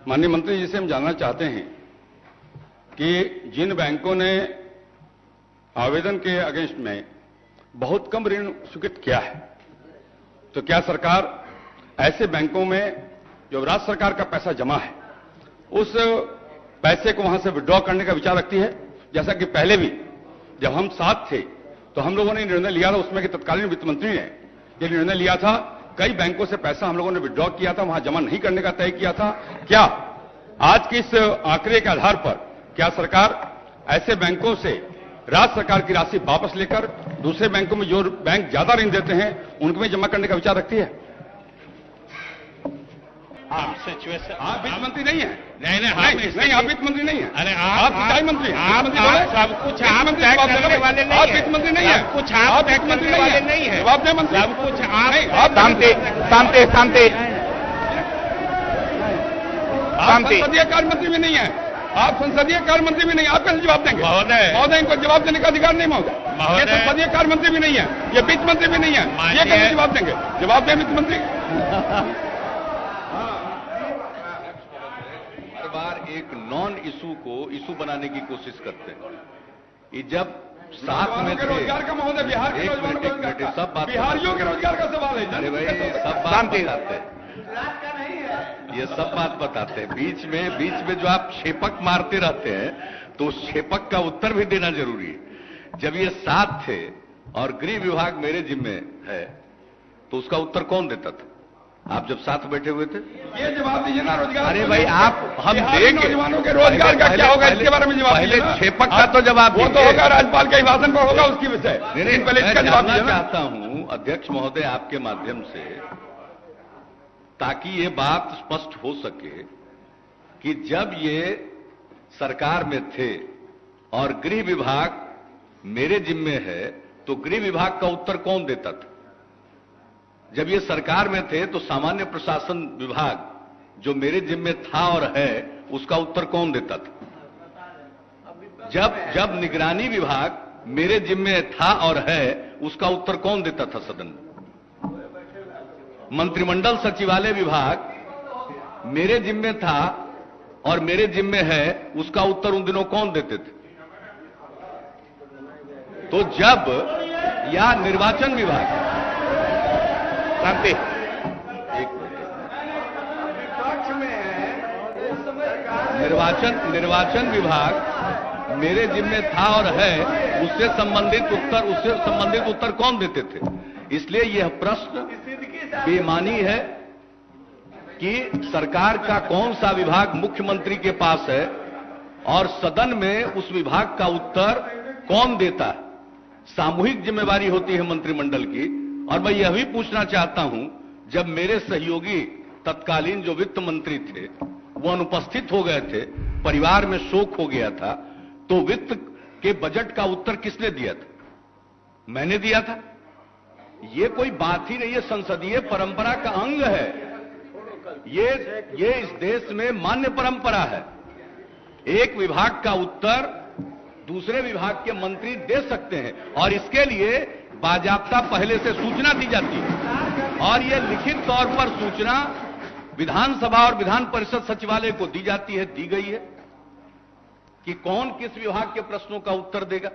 माननीय मंत्री जी से हम जानना चाहते हैं कि जिन बैंकों ने आवेदन के अगेंस्ट में बहुत कम ऋण स्वीकृत किया है, तो क्या सरकार ऐसे बैंकों में जो राज्य सरकार का पैसा जमा है उस पैसे को वहां से विड्रॉ करने का विचार रखती है? जैसा कि पहले भी जब हम साथ थे तो हम लोगों ने निर्णय लिया था, उसमें कि तत्कालीन वित्त मंत्री ने ये निर्णय लिया था, कई बैंकों से पैसा हम लोगों ने विड्रॉ किया था, वहां जमा नहीं करने का तय किया था। क्या आज के इस आंकड़े के आधार पर क्या सरकार ऐसे बैंकों से राज्य सरकार की राशि वापस लेकर दूसरे बैंकों में जो बैंक ज्यादा ऋण देते हैं उनमें जमा करने का विचार रखती है? सिचुएशन आप वित्त मंत्री नहीं है? नहीं, आप वित्त मंत्री नहीं है। अरे आप सिंचाई मंत्री हैं। आप सब कुछ आप तय करने वाले नहीं है। आप वित्त मंत्री नहीं है। सब कुछ आप तय करने वाले नहीं है। जवाब दें मंत्री। सब कुछ आप शांति शांति शांति आप संसदीय कार्य मंत्री भी नहीं है। आप संसदीय कार्य मंत्री भी नहीं, आप कैसे जवाब देंगे? महोदय इनको जवाब देने का अधिकार नहीं महोदय। ये संसदीय कार्य मंत्री भी नहीं है, ये वित्त मंत्री भी नहीं है, ये कैसे जवाब देंगे? जवाब दें वित्त मंत्री। हर बार एक नॉन इशू को इशू बनाने की कोशिश करते हैं। ये जब साथ में थे, रोजगार का महोदय, बिहार के एक मिनट सब बात, बिहारियों के रोजगार का सवाल है। अरे भाई सब बात बताते हैं, ये सब बात बताते हैं। बीच में जो आप छेपक मारते रहते हैं तो उस छेपक का उत्तर भी देना जरूरी है। जब ये साथ थे और गृह विभाग मेरे जिम्मे है तो उसका उत्तर कौन देता था? आप जब साथ बैठे हुए थे? ये जवाब दीजिए ना रोजगार। अरे भाई हम देंगे नौजवानों के रोजगार का क्या होगा इसके बारे में जवाब पहले दीजिए। छेपक का तो जवाब वो तो होगा राज्यपाल के अभिभाषण पर होगा उसकी विषय। पहले इसका जवाब जानना दीजिए ना। चाहता हूं अध्यक्ष महोदय आपके माध्यम से, ताकि ये बात स्पष्ट हो सके कि जब ये सरकार में थे और गृह विभाग मेरे जिम्मे है तो गृह विभाग का उत्तर कौन देता था? जब ये सरकार में थे तो सामान्य प्रशासन विभाग जो मेरे जिम्मे था और है उसका उत्तर कौन देता था? जब निगरानी विभाग मेरे जिम्मे था और है उसका उत्तर कौन देता था सदन में? मंत्रिमंडल सचिवालय विभाग मेरे जिम्मे था और मेरे जिम्मे है उसका उत्तर उन दिनों कौन देते थे? तो जब या निर्वाचन विभाग, शांति निर्वाचन विभाग मेरे जिम्मे था और है उससे संबंधित उत्तर कौन देते थे? इसलिए यह प्रश्न बेमानी है कि सरकार का कौन सा विभाग मुख्यमंत्री के पास है और सदन में उस विभाग का उत्तर कौन देता है। सामूहिक जिम्मेवारी होती है मंत्रिमंडल की। और मैं यह भी पूछना चाहता हूं, जब मेरे सहयोगी तत्कालीन जो वित्त मंत्री थे वो अनुपस्थित हो गए थे, परिवार में शोक हो गया था, तो वित्त के बजट का उत्तर किसने दिया था? मैंने दिया था। ये कोई बात ही नहीं है, संसदीय परंपरा का अंग है। ये इस देश में मान्य परंपरा है। एक विभाग का उत्तर दूसरे विभाग के मंत्री दे सकते हैं और इसके लिए बाजाप्ता पहले से सूचना दी जाती है और यह लिखित तौर पर सूचना विधानसभा और विधान परिषद सचिवालय को दी जाती है, दी गई है कि कौन किस विभाग के प्रश्नों का उत्तर देगा।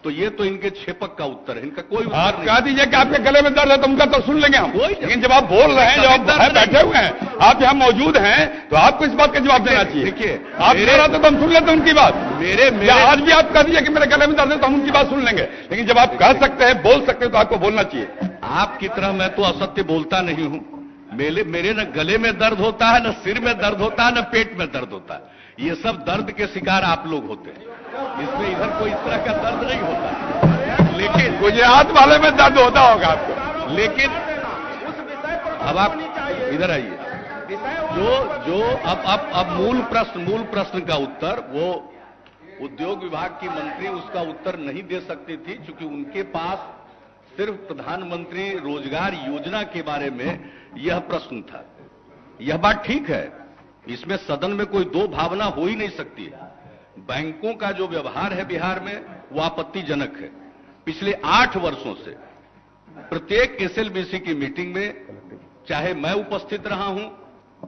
तो ये तो इनके छेपक का उत्तर है, इनका कोई आप कह दीजिए कि आपके गले में दर्द है तो उनका तो सुन लेंगे हम, लेकिन जब आप बोल रहे हैं, जब आप बैठे हुए हैं, आप यहाँ मौजूद हैं, तो आपको इस बात का जवाब देना चाहिए। देखिए आप कह रहे थे तो हम सुन लेते उनकी बात। मेरे आज भी आप कह दीजिए कि मेरे गले में दर्द है तो हम उनकी बात सुन लेंगे, लेकिन जब आप कह सकते हैं, बोल सकते हैं, तो आपको बोलना चाहिए। आपकी तरह मैं तो असत्य बोलता नहीं हूं। मेरे न गले में दर्द होता है, न सिर में दर्द होता है, न पेट में दर्द होता है। ये सब दर्द के शिकार आप लोग होते हैं, इसमें इधर कोई इस तरह का दर्द नहीं होता। लेकिन गुजरात वाले में दर्द होता होगा आपको। लेकिन अब आप इधर आइए। जो अब मूल प्रश्न का उत्तर वो उद्योग विभाग की मंत्री उसका उत्तर नहीं दे सकती थी, क्योंकि उनके पास सिर्फ प्रधानमंत्री रोजगार योजना के बारे में यह प्रश्न था। यह बात ठीक है, इसमें सदन में कोई दो भावना हो ही नहीं सकती है। बैंकों का जो व्यवहार है बिहार में वो आपत्तिजनक है। पिछले 8 वर्षों से प्रत्येक एसएलबीसी की मीटिंग में चाहे मैं उपस्थित रहा हूं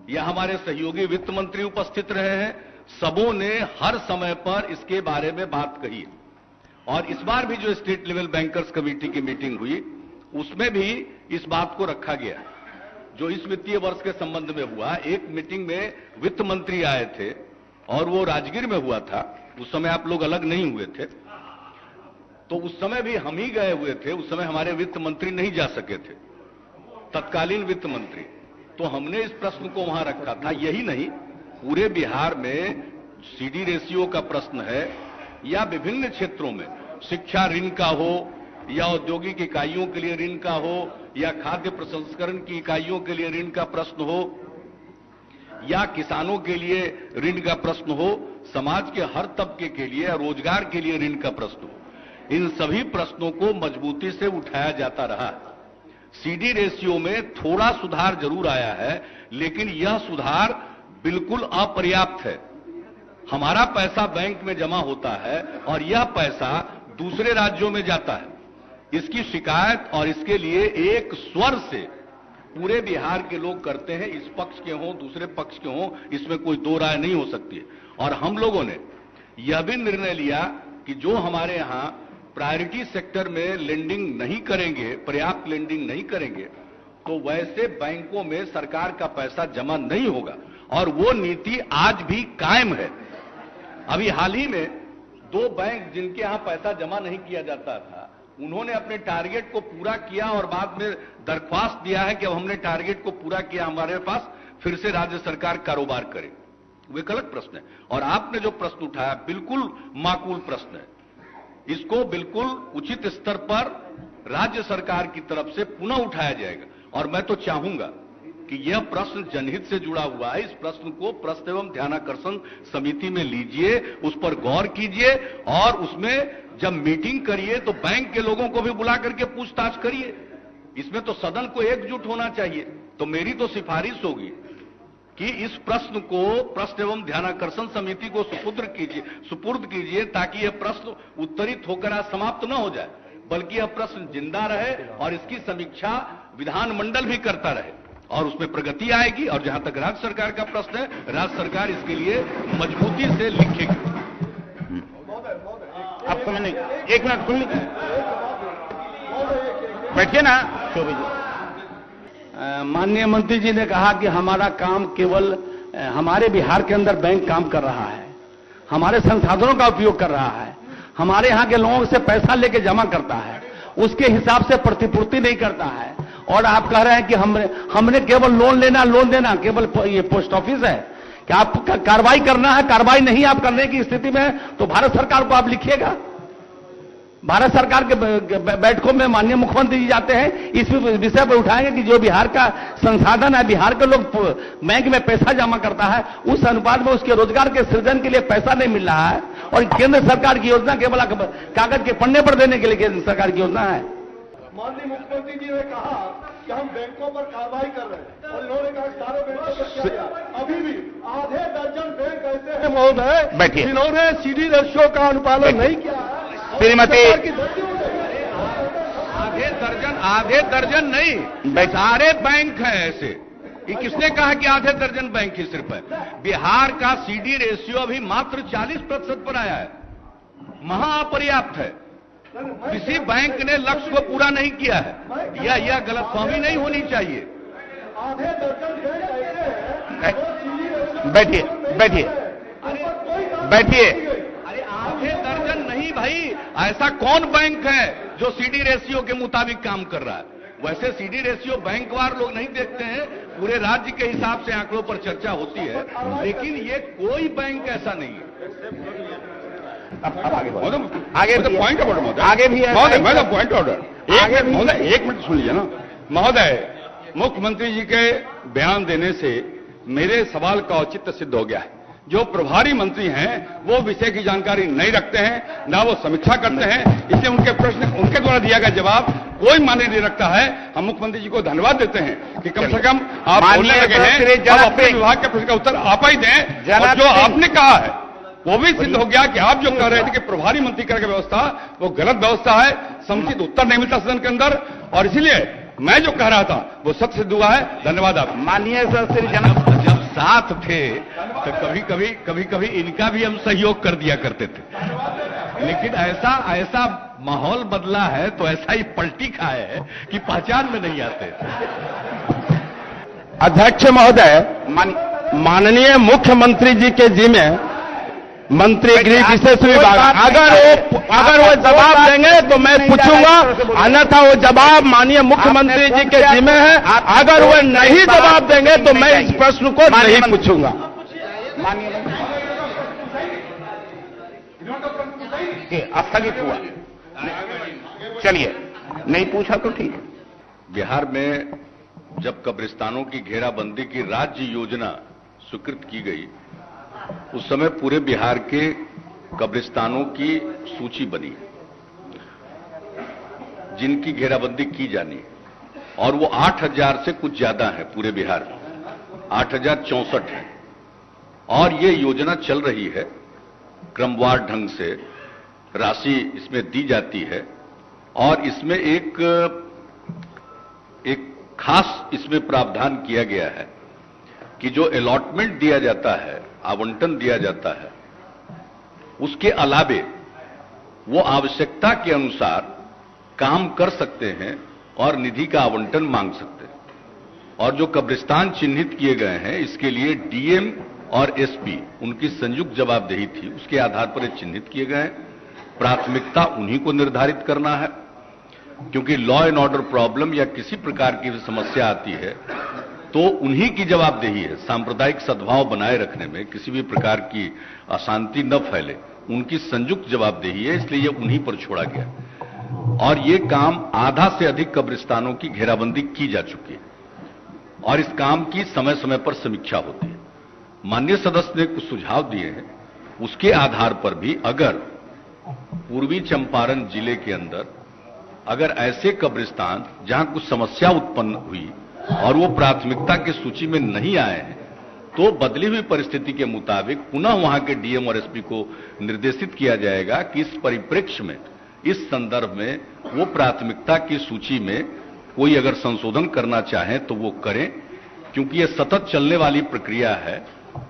या हमारे सहयोगी वित्त मंत्री उपस्थित रहे हैं, सबों ने हर समय पर इसके बारे में बात कही है। और इस बार भी जो स्टेट लेवल बैंकर्स कमेटी की मीटिंग हुई, उसमें भी इस बात को रखा गया। जो इस वित्तीय वर्ष के संबंध में हुआ, एक मीटिंग में वित्त मंत्री आए थे और वो राजगीर में हुआ था। उस समय आप लोग अलग नहीं हुए थे, तो उस समय भी हम ही गए हुए थे। उस समय हमारे वित्त मंत्री नहीं जा सके थे, तत्कालीन वित्त मंत्री। तो हमने इस प्रश्न को वहां रखा था। यही नहीं, पूरे बिहार में सीडी रेशियो का प्रश्न है, या विभिन्न क्षेत्रों में शिक्षा ऋण का हो, या औद्योगिक इकाइयों के लिए ऋण का हो, या खाद्य प्रसंस्करण की इकाइयों के लिए ऋण का प्रश्न हो, या किसानों के लिए ऋण का प्रश्न हो, समाज के हर तबके के लिए या रोजगार के लिए ऋण का प्रश्न हो। इन सभी प्रश्नों को मजबूती से उठाया जाता रहा। सीडी रेशियो में थोड़ा सुधार जरूर आया है, लेकिन यह सुधार बिल्कुल अपर्याप्त है। हमारा पैसा बैंक में जमा होता है और यह पैसा दूसरे राज्यों में जाता है। इसकी शिकायत और इसके लिए एक स्वर से पूरे बिहार के लोग करते हैं। इस पक्ष के हों, दूसरे पक्ष के हों, इसमें कोई दो राय नहीं हो सकती है। और हम लोगों ने यह भी निर्णय लिया कि जो हमारे यहां प्रायोरिटी सेक्टर में लेंडिंग नहीं करेंगे, पर्याप्त लेंडिंग नहीं करेंगे, तो वैसे बैंकों में सरकार का पैसा जमा नहीं होगा। और वो नीति आज भी कायम है। अभी हाल ही में 2 बैंक जिनके यहां पैसा जमा नहीं किया जाता था, उन्होंने अपने टारगेट को पूरा किया और बाद में दरख्वास्त दिया है कि अब हमने टारगेट को पूरा किया, हमारे पास फिर से राज्य सरकार कारोबार करे। वे गलत प्रश्न है। और आपने जो प्रश्न उठाया बिल्कुल माकूल प्रश्न है। इसको बिल्कुल उचित स्तर पर राज्य सरकार की तरफ से पुनः उठाया जाएगा। और मैं तो चाहूंगा कि यह प्रश्न जनहित से जुड़ा हुआ है। इस प्रश्न को प्रश्न एवं ध्यानाकर्षण समिति में लीजिए, उस पर गौर कीजिए और उसमें जब मीटिंग करिए तो बैंक के लोगों को भी बुला करके पूछताछ करिए। इसमें तो सदन को एकजुट होना चाहिए। तो मेरी तो सिफारिश होगी कि इस प्रश्न को प्रश्न एवं ध्यानाकर्षण समिति को सुपुर्द कीजिए, ताकि यह प्रश्न उत्तरित होकर आज समाप्त न हो जाए, बल्कि यह प्रश्न जिंदा रहे और इसकी समीक्षा विधानमंडल भी करता रहे और उसमें प्रगति आएगी। और जहां तक राज्य सरकार का प्रश्न है, राज्य सरकार इसके लिए मजबूती से लिखेगी। आपको मैंने 1 मिनट सुन लीजिए, बैठिए ना। माननीय मंत्री जी ने कहा कि हमारा काम केवल हमारे बिहार के अंदर बैंक काम कर रहा है, हमारे संसाधनों का उपयोग कर रहा है, हमारे यहां के लोगों से पैसा लेके जमा करता है, उसके हिसाब से प्रतिपूर्ति नहीं करता है। और आप कह रहे हैं कि हमने केवल लोन देना केवल ये पोस्ट ऑफिस है कि आप कार्रवाई करना है। कार्रवाई नहीं आप करने की स्थिति में तो भारत सरकार को आप लिखिएगा। भारत सरकार के बैठकों में माननीय मुख्यमंत्री जी जाते हैं, इस विषय पर उठाएंगे कि जो बिहार का संसाधन है, बिहार के लोग बैंक में पैसा जमा करता है, उस अनुपात में उसके रोजगार के सृजन के लिए पैसा नहीं मिल रहा है। और केंद्र सरकार की योजना केवल कागज के पन्ने पर देने के लिए केंद्र सरकार की योजना है। माननीय मुख्यमंत्री जी ने कहा कि हम बैंकों पर कार्रवाई कर रहे हैं और इन्होंने कहा सारे बैंकों पर किया गया। अभी भी आधे दर्जन बैंक ऐसे हैं महोदय जिन्होंने सीडी रेशियो का अनुपालन नहीं किया है। श्रीमती आधे दर्जन नहीं, सारे बैंक हैं ऐसे। ये किसने कहा कि आधे दर्जन बैंक ही सिर्फ है? बिहार का सीडी रेशियो अभी मात्र 40% पर आया है, महाअपर्याप्त है। किसी बैंक ने लक्ष्य को पूरा नहीं किया है। यह गलतफहमी नहीं होनी चाहिए। आधे दर्जन बैंक ऐसे हैं। बैठिए। अरे आधे दर्जन नहीं भाई, ऐसा कौन बैंक है जो सीडी रेशियो के मुताबिक काम कर रहा है? वैसे सीडी रेशियो बैंकवार लोग नहीं देखते हैं, पूरे राज्य के हिसाब से आंकड़ों पर चर्चा होती है, लेकिन ये कोई बैंक ऐसा नहीं है। आगे पॉइंट ऑर्डर आगे भी है महोदय, पॉइंट ऑर्डर। महोदय 1 मिनट सुन लीजिए ना। महोदय, मुख्यमंत्री जी के बयान देने से मेरे सवाल का औचित्य सिद्ध हो गया है। जो प्रभारी मंत्री हैं वो विषय की जानकारी नहीं रखते हैं, ना वो समीक्षा करते हैं, इसलिए उनके प्रश्न उनके द्वारा दिया गया जवाब कोई मायने नहीं रखता है। हम मुख्यमंत्री जी को धन्यवाद देते हैं कि कम से कम आप बोलने लगे हैं, आप अपने विभाग के प्रश्न का उत्तर आप ही दें। और जो आपने कहा है वो भी सिद्ध हो गया कि आप जो कह रहे थे कि प्रभारी मंत्री कर व्यवस्था, वो गलत व्यवस्था है। समुचित उत्तर नहीं मिलता सदन के अंदर। और इसलिए मैं जो कह रहा था वो सत्य सिद्ध हुआ है। धन्यवाद आप। माननीय सदस्य जब साथ थे तो कभी कभी इनका भी हम सहयोग कर दिया करते थे, लेकिन ऐसा माहौल बदला है तो ऐसा ही पलटी खाए है कि पहचान में नहीं आते। अध्यक्ष महोदय, माननीय मुख्यमंत्री जी के जिम्मे मंत्री गृह विशेष विभाग, अगर वो जवाब देंगे तो मैं पूछूंगा, अन्यथा वो जवाब माननीय मुख्यमंत्री जी के जिम्मे है। अगर वो नहीं जवाब देंगे तो मैं इस प्रश्न को नहीं पूछूंगा। स्थगित हुआ, चलिए, नहीं पूछा तो ठीक। बिहार में जब कब्रिस्तानों की घेराबंदी की राज्य योजना स्वीकृत की गई, उस समय पूरे बिहार के कब्रिस्तानों की सूची बनी जिनकी घेराबंदी की जानी, और वो 8000 से कुछ ज्यादा है पूरे बिहार में, 8064 है। और ये योजना चल रही है, क्रमवार ढंग से राशि इसमें दी जाती है, और इसमें एक खास इसमें प्रावधान किया गया है कि जो अलॉटमेंट दिया जाता है, आवंटन दिया जाता है, उसके अलावे वो आवश्यकता के अनुसार काम कर सकते हैं और निधि का आवंटन मांग सकते हैं। और जो कब्रिस्तान चिन्हित किए गए हैं, इसके लिए डीएम और एसपी उनकी संयुक्त जवाबदेही थी, उसके आधार पर ये चिन्हित किए गए हैं। प्राथमिकता उन्हीं को निर्धारित करना है, क्योंकि लॉ एंड ऑर्डर प्रॉब्लम या किसी प्रकार की समस्या आती है तो उन्हीं की जवाबदेही है। सांप्रदायिक सद्भाव बनाए रखने में किसी भी प्रकार की अशांति न फैले, उनकी संयुक्त जवाबदेही है, इसलिए ये उन्हीं पर छोड़ा गया। और ये काम आधा से अधिक कब्रिस्तानों की घेराबंदी की जा चुकी है और इस काम की समय समय पर समीक्षा होती है। माननीय सदस्य ने कुछ सुझाव दिए हैं, उसके आधार पर भी अगर पूर्वी चंपारण जिले के अंदर अगर ऐसे कब्रिस्तान जहां कुछ समस्या उत्पन्न हुई और वो प्राथमिकता की सूची में नहीं आए हैं, तो बदली हुई परिस्थिति के मुताबिक पुनः वहां के डीएम और एसपी को निर्देशित किया जाएगा कि इस परिप्रेक्ष्य में, इस संदर्भ में वो प्राथमिकता की सूची में कोई अगर संशोधन करना चाहें तो वो करें, क्योंकि ये सतत चलने वाली प्रक्रिया है।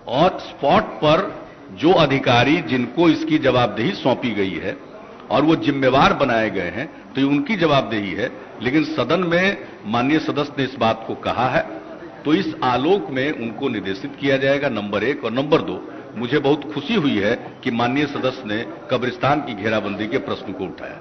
और स्पॉट पर जो अधिकारी जिनको इसकी जवाबदेही सौंपी गई है और वो जिम्मेवार बनाए गए हैं, तो ये उनकी जवाबदेही है। लेकिन सदन में माननीय सदस्य ने इस बात को कहा है, तो इस आलोक में उनको निर्देशित किया जाएगा, नंबर 1। और नंबर 2, मुझे बहुत खुशी हुई है कि माननीय सदस्य ने कब्रिस्तान की घेराबंदी के प्रश्न को उठाया।